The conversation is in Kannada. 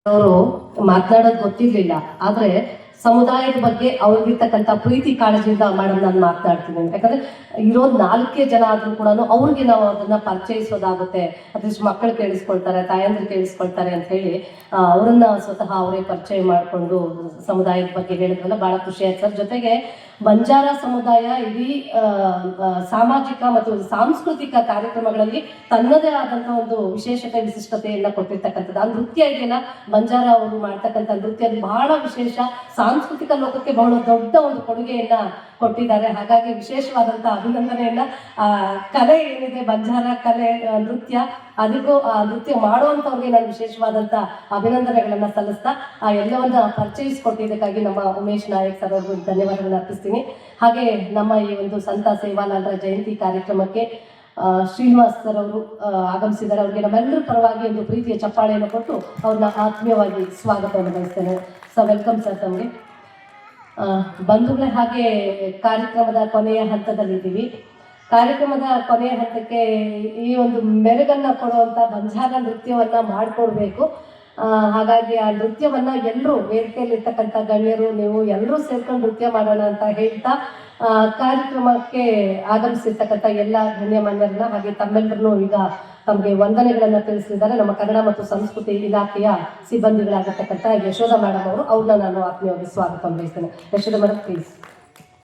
ಅವರು ಮಾತನಾಡೋದು ಗೊತ್ತಿರ್ಲಿಲ್ಲ. ಆದ್ರೆ ಸಮುದಾಯದ ಬಗ್ಗೆ ಅವ್ರಿಗಿರ್ತಕ್ಕಂಥ ಪ್ರೀತಿ ಕಾಳಜಿಯಿಂದ ಮೇಡಮ್ ನಾನು ಮಾತನಾಡ್ತೀನಿ. ಯಾಕಂದ್ರೆ ಇರೋದು 4 ಜನ ಆದ್ರೂ ಕೂಡ ಅವ್ರಿಗೆ ನಾವು ಅದನ್ನ ಪರಿಚಯಿಸೋದಾಗುತ್ತೆ. ಅಟ್ಲೀಸ್ಟ್ ಮಕ್ಕಳು ಕೇಳಿಸ್ಕೊಳ್ತಾರೆ, ತಾಯಂದ್ರು ಕೇಳಿಸ್ಕೊಳ್ತಾರೆ ಅಂತ ಹೇಳಿ ಅವರನ್ನ ಸ್ವತಃ ಅವರೇ ಪರಿಚಯ ಮಾಡಿಕೊಂಡು ಸಮುದಾಯದ ಬಗ್ಗೆ ಹೇಳಿದ್ರಲ್ಲ, ಬಹಳ ಖುಷಿ ಆಯ್ತು ಸರ್. ಜೊತೆಗೆ ಬಂಜಾರ ಸಮುದಾಯ ಇಡೀ ಸಾಮಾಜಿಕ ಮತ್ತು ಸಾಂಸ್ಕೃತಿಕ ಕಾರ್ಯಕ್ರಮಗಳಲ್ಲಿ ತನ್ನದೇ ಆದಂತಹ ಒಂದು ವಿಶೇಷತೆ ವಿಶಿಷ್ಟತೆಯನ್ನ ಕೊಟ್ಟಿರ್ತಕ್ಕಂಥದ್ದು. ಆ ನೃತ್ಯ ಇದೆಯಲ್ಲ, ಬಂಜಾರ ಅವರು ಮಾಡ್ತಕ್ಕಂಥ ನೃತ್ಯ ಬಹಳ ವಿಶೇಷ, ಸಾಂಸ್ಕೃತಿಕ ಲೋಕಕ್ಕೆ ಬಹಳ ದೊಡ್ಡ ಒಂದು ಕೊಡುಗೆಯನ್ನ ಕೊಟ್ಟಿದ್ದಾರೆ. ಹಾಗಾಗಿ ವಿಶೇಷವಾದಂತಹ ಅಭಿನಂದನೆಯನ್ನ ಕಲೆ ಏನಿದೆ, ಬಂಜಾರ ಕಲೆ ನೃತ್ಯ, ಅದಕ್ಕೂ ನೃತ್ಯ ಮಾಡುವಂಥವ್ರಿಗೆ ನಾನು ವಿಶೇಷವಾದಂಥ ಅಭಿನಂದನೆಗಳನ್ನ ಸಲ್ಲಿಸ್ತಾ ಎಲ್ಲವನ್ನ ಪರಿಚಯಿಸಿಕೊಟ್ಟಿದ್ದಕ್ಕಾಗಿ ನಮ್ಮ ಉಮೇಶ್ ನಾಯಕ್ ಸರ್ ಅವ್ರಿಗೂ ಧನ್ಯವಾದಗಳನ್ನ ಅರ್ಪಿಸ್ತೀನಿ. ಹಾಗೆ ನಮ್ಮ ಈ ಒಂದು ಸಂತ ಸೇವಾಲಾಲರ ಜಯಂತಿ ಕಾರ್ಯಕ್ರಮಕ್ಕೆ ಶ್ರೀನಿವಾಸ್ ಸರ್ ಅವರು ಆಗಮಿಸಿದ್ದಾರೆ. ಅವರಿಗೆ ನಮ್ಮೆಲ್ಲರ ಪರವಾಗಿ ಒಂದು ಪ್ರೀತಿಯ ಚಪ್ಪಾಳೆಯನ್ನು ಕೊಟ್ಟು ಅವ್ರನ್ನ ಆತ್ಮೀಯವಾಗಿ ಸ್ವಾಗತವನ್ನು ಬಯಸ್ತೇನೆ. ವೆಲ್ಕಮ್ ಸರ್ ತಮಗೆ. ಬಂಧುಗಳೇ, ಹಾಗೆ ಕಾರ್ಯಕ್ರಮದ ಕೊನೆಯ ಹಂತದಲ್ಲಿದ್ದೀವಿ. ಕಾರ್ಯಕ್ರಮದ ಕೊನೆಯ ಹಂತಕ್ಕೆ ಈ ಒಂದು ಮೆರುಗನ್ನ ಕೊಡುವಂತ ಬಂಜಾರ ನೃತ್ಯವನ್ನ ಮಾಡಿಕೊಡ್ಬೇಕು. ಹಾಗಾಗಿ ಆ ನೃತ್ಯವನ್ನ ಎಲ್ಲರೂ ವೇದಿಕೆಯಲ್ಲಿ ಇರ್ತಕ್ಕಂಥ ಗಣ್ಯರು, ನೀವು ಎಲ್ಲರೂ ಸೇರ್ಕೊಂಡು ನೃತ್ಯ ಮಾಡೋಣ ಅಂತ ಹೇಳ್ತಾ ಕಾರ್ಯಕ್ರಮಕ್ಕೆ ಆಗಮಿಸಿರ್ತಕ್ಕಂಥ ಎಲ್ಲ ಗಣ್ಯಮಾನ್ಯರನ್ನ ಹಾಗೆ ತಮ್ಮೆಲ್ಲರನ್ನು ಈಗ ತಮಗೆ ವಂದನೆಗಳನ್ನ ತಿಳಿಸಿದ್ದಾರೆ ನಮ್ಮ ಕನ್ನಡ ಮತ್ತು ಸಂಸ್ಕೃತಿ ಇಲಾಖೆಯ ಸಿಬ್ಬಂದಿಗಳಾಗಿರ್ತಕ್ಕಂಥ ಯಶೋಧ ಮೇಡಮ್ ಅವರು. ಅವ್ರನ್ನ ನಾನು ಆತ್ಮೀಯವಾಗಿ ಸ್ವಾಗತ ಬಯಸ್ತೇನೆ. Yashoda madam, please.